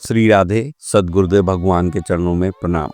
श्री राधे सद्गुरुदेव भगवान के चरणों में प्रणाम।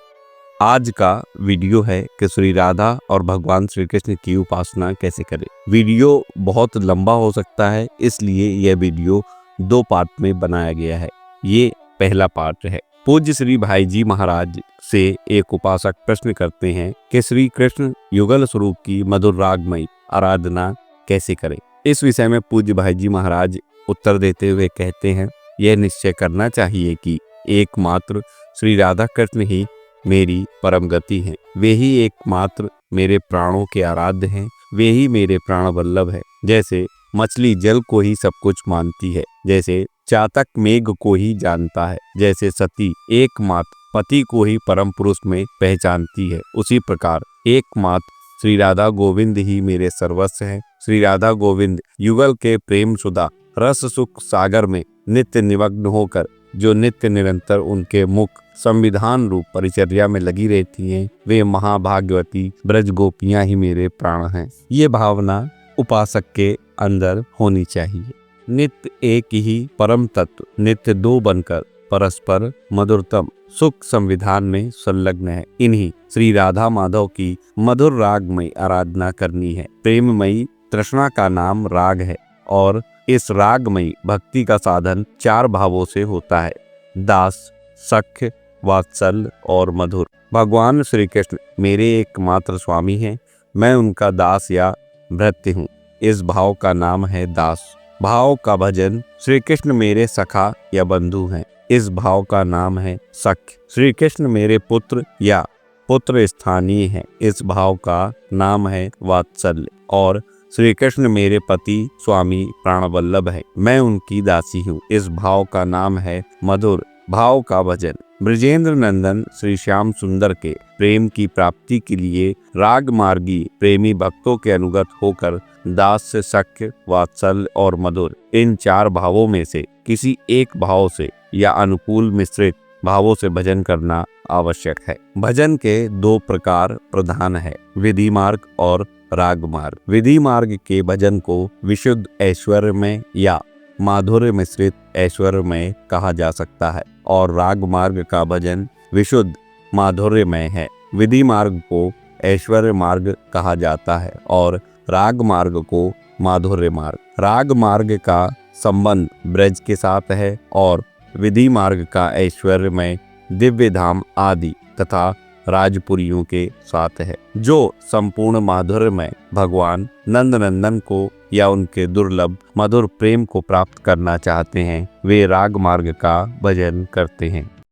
आज का वीडियो है कि श्री राधा और भगवान श्री कृष्ण की उपासना कैसे करें। वीडियो बहुत लंबा हो सकता है, इसलिए यह वीडियो 2 पार्ट में बनाया गया है। ये पहला पार्ट है। पूज्य श्री भाई जी महाराज से एक उपासक प्रश्न करते हैं कि श्री कृष्ण युगल स्वरूप की मधुर रागमयी आराधना कैसे करें। इस विषय में पूज्य भाई जी महाराज उत्तर देते हुए कहते हैं, यह निश्चय करना चाहिए कि एकमात्र श्री राधा कृष्ण ही मेरी परम गति हैं। वे ही एकमात्र मेरे प्राणों के आराध्य हैं। वे ही मेरे प्राण वल्लभ है। जैसे मछली जल को ही सब कुछ मानती है, जैसे चातक मेघ को ही जानता है, जैसे सती एकमात्र पति को ही परम पुरुष में पहचानती है, उसी प्रकार एकमात्र श्री राधा गोविंद ही मेरे सर्वस्व हैं। श्री राधा गोविंद युगल के प्रेम सुधा रस सुख सागर में नित्य निमग्न होकर जो नित्य निरंतर उनके मुख संविधान रूप परिचर्या में लगी रहती हैं, वे महाभाग्यवती ब्रज गोपियां ही मेरे प्राण हैं। ये भावना उपासक के अंदर होनी चाहिए। नित्य एक ही परम तत्व नित्य 2 बनकर परस्पर मधुरतम सुख संविधान में संलग्न है। इन्हीं श्री राधा माधव की मधुर रागमयी आराधना करनी है। प्रेममयी तृष्णा का नाम राग है और इस रागमयी भक्ति का साधन 4 भावों से होता है: दास, सख्य, वात्सल्य और मधुर। भगवान श्री कृष्ण मेरे एकमात्र स्वामी हैं। मैं उनका दास या भृत्य हूँ। इस भाव का नाम है दास। भाव का भजन श्री कृष्ण मेरे सखा या बंधु हैं। इस भाव का नाम है सख्य। श्री कृष्ण मेरे पुत्र या पुत्र स्थानीय हैं। इस भाव का नाम है वात्सल्य। और श्री कृष्ण मेरे पति स्वामी प्राणवल्लभ है। मैं उनकी दासी हूँ। इस भाव का नाम है मधुर। भाव का भजन ब्रजेंद्र नंदन श्री श्याम सुंदर के प्रेम की प्राप्ति के लिए राग मार्गी प्रेमी भक्तों के अनुगत होकर दास से सख्य, वात्सल्य और मधुर इन 4 भावों में से किसी एक भाव से या अनुकूल मिश्रित भावों से भजन करना आवश्यक है। भजन के 2 प्रकार प्रधान है: विधि मार्ग और राग मार्ग। विधि मार्ग के भजन को विशुद्ध ऐश्वर्य में या माधुर्य मिश्रित ऐश्वर्य में कहा जा सकता है और राग मार्ग का भजन विशुद्ध माधुर्य में है। विधि मार्ग को ऐश्वर्य मार्ग कहा जाता है और राग मार्ग को माधुर्य मार्ग। राग मार्ग का संबंध ब्रज के साथ है और विधि मार्ग का ऐश्वर्य में दिव्य धाम आदि तथा राजपुरियों के साथ है। जो संपूर्ण माधुर्य में भगवान नंदनंदन को या उनके दुर्लभ मधुर प्रेम को प्राप्त करना चाहते हैं, वे राग मार्ग का भजन करते हैं।